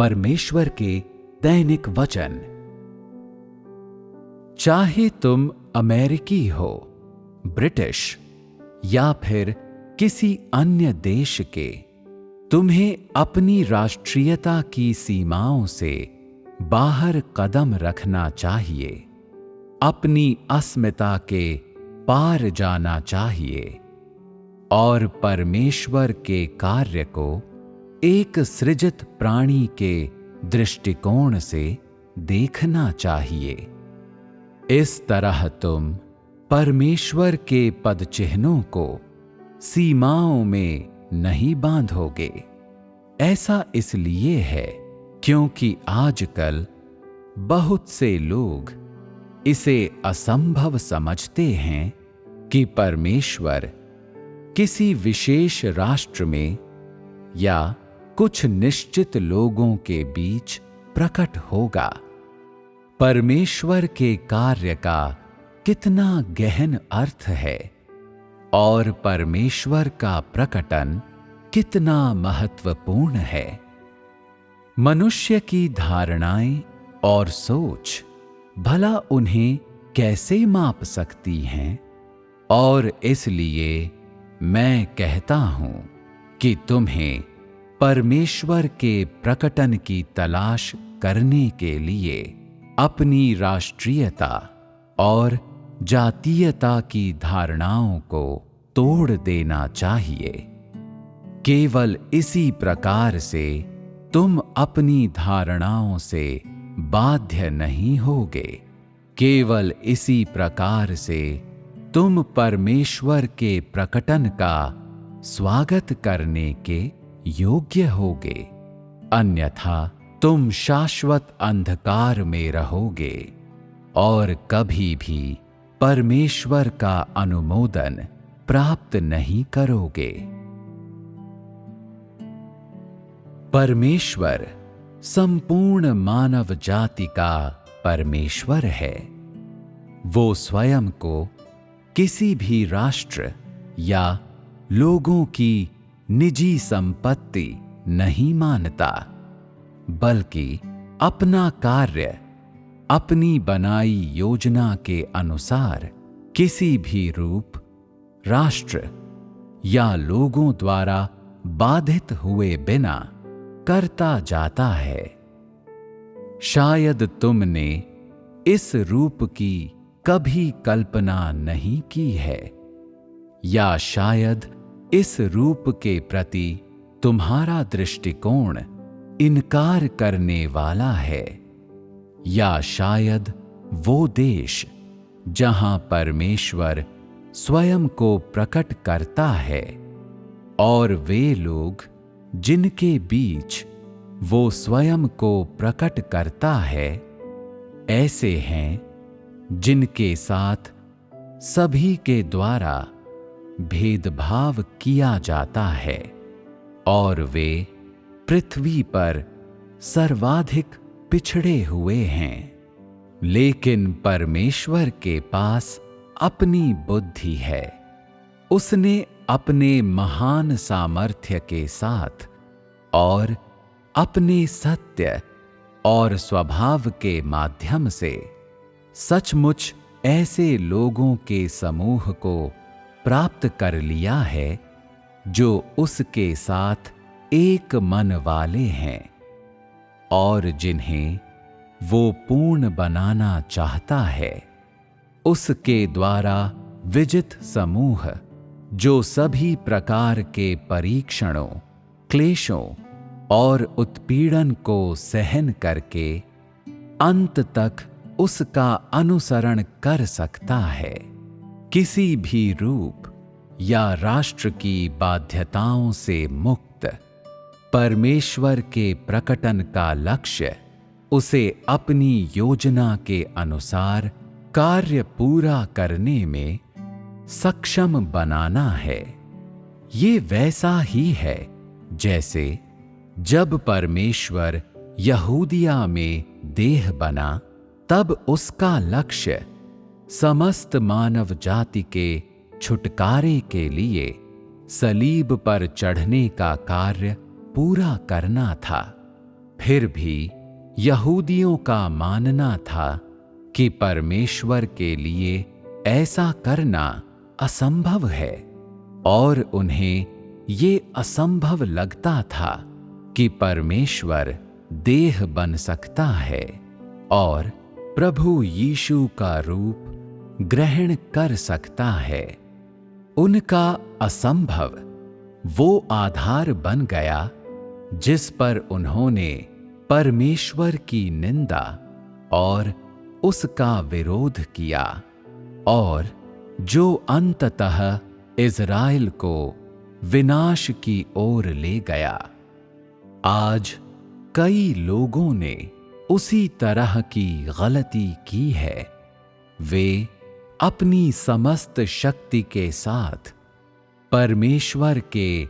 परमेश्वर के दैनिक वचन। चाहे तुम अमेरिकी हो, ब्रिटिश या फिर किसी अन्य देश के, तुम्हें अपनी राष्ट्रीयता की सीमाओं से बाहर कदम रखना चाहिए, अपनी अस्मिता के पार जाना चाहिए और परमेश्वर के कार्य को एक सृजित प्राणी के दृष्टिकोण से देखना चाहिए। इस तरह तुम परमेश्वर के पदचिह्नों को सीमाओं में नहीं बांधोगे। ऐसा इसलिए है क्योंकि आजकल बहुत से लोग इसे असंभव समझते हैं कि परमेश्वर किसी विशेष राष्ट्र में या कुछ निश्चित लोगों के बीच प्रकट होगा। परमेश्वर के कार्य का कितना गहन अर्थ है और परमेश्वर का प्रकटन कितना महत्वपूर्ण है। मनुष्य की धारणाएं और सोच भला उन्हें कैसे माप सकती हैं? और इसलिए मैं कहता हूं कि तुम्हें परमेश्वर के प्रकटन की तलाश करने के लिए अपनी राष्ट्रीयता और जातीयता की धारणाओं को तोड़ देना चाहिए। केवल इसी प्रकार से तुम अपनी धारणाओं से बाध्य नहीं होगे। केवल इसी प्रकार से तुम परमेश्वर के प्रकटन का स्वागत करने के योग्य होगे, अन्यथा तुम शाश्वत अंधकार में रहोगे और कभी भी परमेश्वर का अनुमोदन प्राप्त नहीं करोगे। परमेश्वर संपूर्ण मानव जाति का परमेश्वर है। वो स्वयं को किसी भी राष्ट्र या लोगों की निजी संपत्ति नहीं मानता, बल्कि अपना कार्य अपनी बनाई योजना के अनुसार किसी भी रूप, राष्ट्र या लोगों द्वारा बाधित हुए बिना करता जाता है। शायद तुमने इस रूप की कभी कल्पना नहीं की है, या शायद इस रूप के प्रति तुम्हारा दृष्टिकोण इनकार करने वाला है, या शायद वो देश जहां परमेश्वर स्वयं को प्रकट करता है और वे लोग जिनके बीच वो स्वयं को प्रकट करता है, ऐसे हैं जिनके साथ सभी के द्वारा भेदभाव किया जाता है और वे पृथ्वी पर सर्वाधिक पिछड़े हुए हैं। लेकिन परमेश्वर के पास अपनी बुद्धि है। उसने अपने महान सामर्थ्य के साथ और अपने सत्य और स्वभाव के माध्यम से सचमुच ऐसे लोगों के समूह को प्राप्त कर लिया है जो उसके साथ एक मन वाले हैं और जिन्हें वो पूर्ण बनाना चाहता है। उसके द्वारा विजित समूह जो सभी प्रकार के परीक्षणों, क्लेशों और उत्पीड़न को सहन करके अंत तक उसका अनुसरण कर सकता है, किसी भी रूप या राष्ट्र की बाध्यताओं से मुक्त। परमेश्वर के प्रकटन का लक्ष्य उसे अपनी योजना के अनुसार कार्य पूरा करने में सक्षम बनाना है। ये वैसा ही है जैसे जब परमेश्वर यहूदिया में देह बना, तब उसका लक्ष्य समस्त मानव जाति के छुटकारे के लिए सलीब पर चढ़ने का कार्य पूरा करना था। फिर भी यहूदियों का मानना था कि परमेश्वर के लिए ऐसा करना असंभव है, और उन्हें ये असंभव लगता था कि परमेश्वर देह बन सकता है और प्रभु यीशु का रूप ग्रहण कर सकता है। उनका असंभव वो आधार बन गया जिस पर उन्होंने परमेश्वर की निंदा और उसका विरोध किया, और जो अंततः इज़राइल को विनाश की ओर ले गया। आज कई लोगों ने उसी तरह की गलती की है। वे अपनी समस्त शक्ति के साथ परमेश्वर के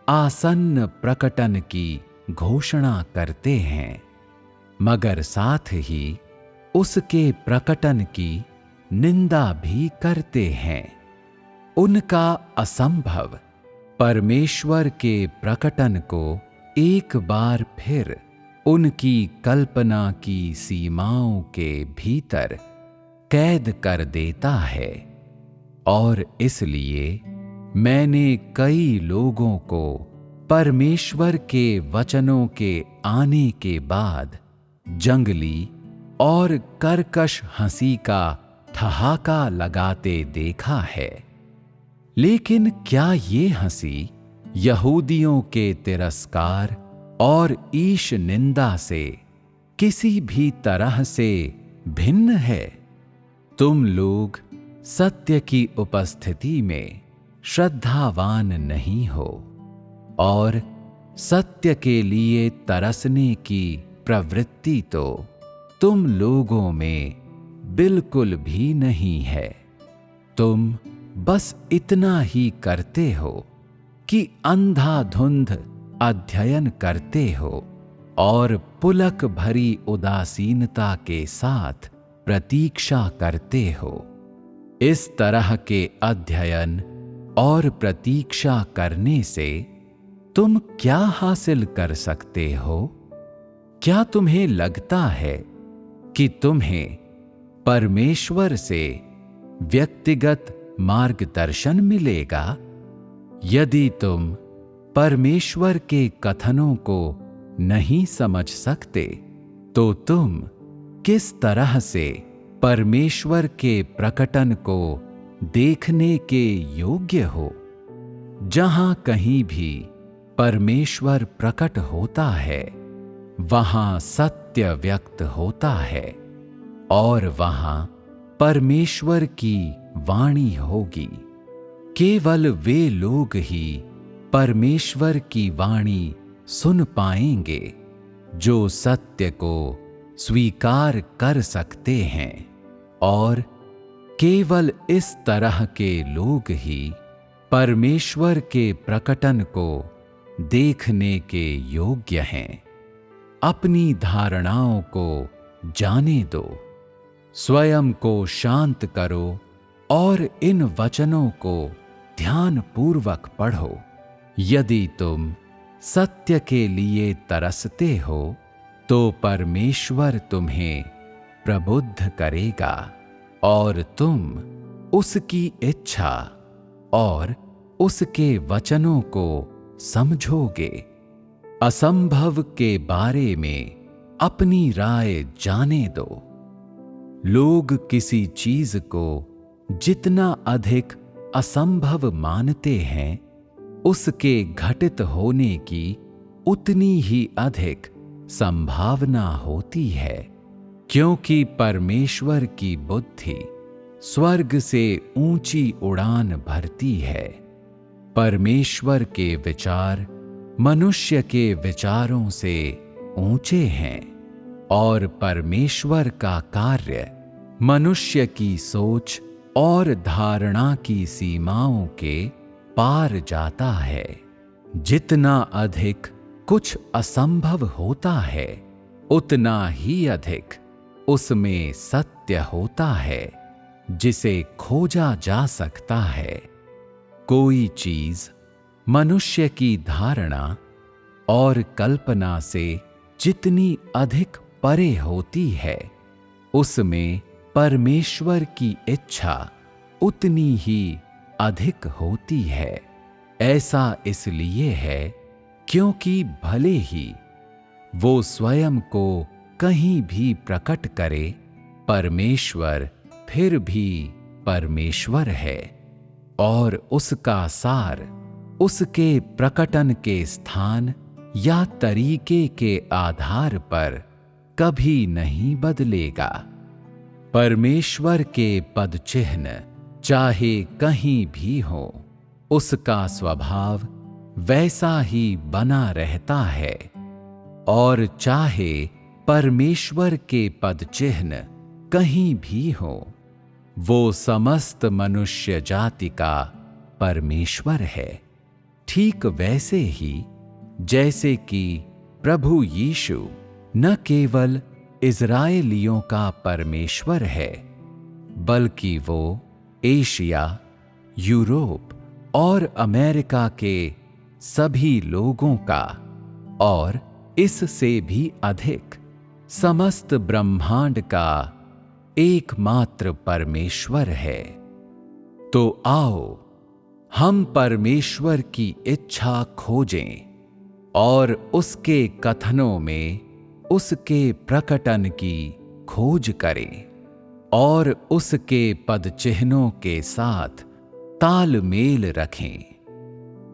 आसन्न प्रकटन की घोषणा करते हैं, मगर साथ ही उसके प्रकटन की निंदा भी करते हैं। उनका असंभव परमेश्वर के प्रकटन को एक बार फिर उनकी कल्पना की सीमाओं के भीतर कैद कर देता है, और इसलिए मैंने कई लोगों को परमेश्वर के वचनों के आने के बाद जंगली और कर्कश हंसी का ठहाका लगाते देखा है। लेकिन क्या ये हंसी यहूदियों के तिरस्कार और ईश निंदा से किसी भी तरह से भिन्न है? तुम लोग सत्य की उपस्थिति में श्रद्धावान नहीं हो, और सत्य के लिए तरसने की प्रवृत्ति तो तुम लोगों में बिल्कुल भी नहीं है। तुम बस इतना ही करते हो कि अंधाधुंध अध्ययन करते हो और पुलक भरी उदासीनता के साथ प्रतीक्षा करते हो। इस तरह के अध्ययन और प्रतीक्षा करने से तुम क्या हासिल कर सकते हो? क्या तुम्हें लगता है कि तुम्हें परमेश्वर से व्यक्तिगत मार्गदर्शन मिलेगा? यदि तुम परमेश्वर के कथनों को नहीं समझ सकते, तो तुम किस तरह से परमेश्वर के प्रकटन को देखने के योग्य हो? जहां कहीं भी परमेश्वर प्रकट होता है, वहां सत्य व्यक्त होता है, और वहां परमेश्वर की वाणी होगी। केवल वे लोग ही परमेश्वर की वाणी सुन पाएंगे जो सत्य को स्वीकार कर सकते हैं, और केवल इस तरह के लोग ही परमेश्वर के प्रकटन को देखने के योग्य हैं। अपनी धारणाओं को जाने दो, स्वयं को शांत करो और इन वचनों को ध्यानपूर्वक पढ़ो। यदि तुम सत्य के लिए तरसते हो, तो परमेश्वर तुम्हें प्रबुद्ध करेगा और तुम उसकी इच्छा और उसके वचनों को समझोगे। असंभव के बारे में अपनी राय जाने दो। लोग किसी चीज को जितना अधिक असंभव मानते हैं, उसके घटित होने की उतनी ही अधिक संभावना होती है, क्योंकि परमेश्वर की बुद्धि स्वर्ग से ऊंची उड़ान भरती है। परमेश्वर के विचार मनुष्य के विचारों से ऊंचे हैं, और परमेश्वर का कार्य मनुष्य की सोच और धारणा की सीमाओं के पार जाता है। जितना अधिक कुछ असंभव होता है, उतना ही अधिक उसमें सत्य होता है जिसे खोजा जा सकता है। कोई चीज मनुष्य की धारणा और कल्पना से जितनी अधिक परे होती है, उसमें परमेश्वर की इच्छा उतनी ही अधिक होती है। ऐसा इसलिए है क्योंकि भले ही वो स्वयं को कहीं भी प्रकट करे, परमेश्वर फिर भी परमेश्वर है और उसका सार उसके प्रकटन के स्थान या तरीके के आधार पर कभी नहीं बदलेगा। परमेश्वर के पद चिन्ह चाहे कहीं भी हो, उसका स्वभाव वैसा ही बना रहता है, और चाहे परमेश्वर के पद चिन्ह कहीं भी हो, वो समस्त मनुष्य जाति का परमेश्वर है। ठीक वैसे ही जैसे कि प्रभु यीशु न केवल इज़राइलियों का परमेश्वर है, बल्कि वो एशिया, यूरोप और अमेरिका के सभी लोगों का और इससे भी अधिक समस्त ब्रह्मांड का एकमात्र परमेश्वर है। तो आओ हम परमेश्वर की इच्छा खोजें और उसके कथनों में उसके प्रकटन की खोज करें और उसके पद चिन्हों के साथ तालमेल रखें।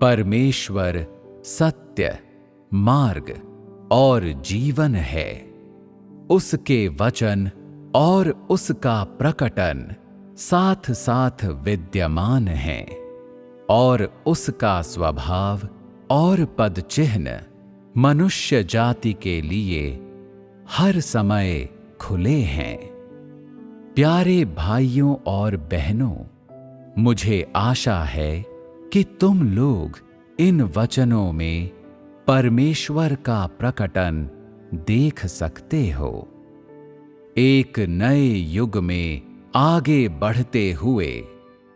परमेश्वर सत्य, मार्ग और जीवन है। उसके वचन और उसका प्रकटन साथ साथ विद्यमान हैं और उसका स्वभाव और पद चिन्ह मनुष्य जाति के लिए हर समय खुले हैं। प्यारे भाइयों और बहनों, मुझे आशा है कि तुम लोग इन वचनों में परमेश्वर का प्रकटन देख सकते हो। एक नए युग में आगे बढ़ते हुए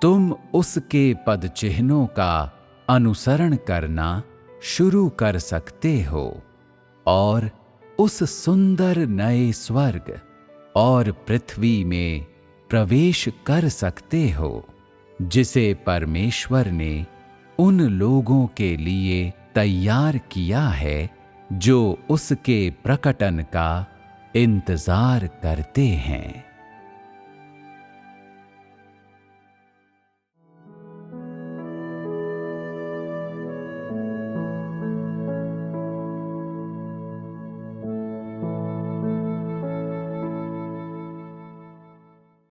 तुम उसके पद चिन्हों का अनुसरण करना शुरू कर सकते हो और उस सुंदर नए स्वर्ग और पृथ्वी में प्रवेश कर सकते हो जिसे परमेश्वर ने उन लोगों के लिए तैयार किया है जो उसके प्रकटन का इंतजार करते हैं।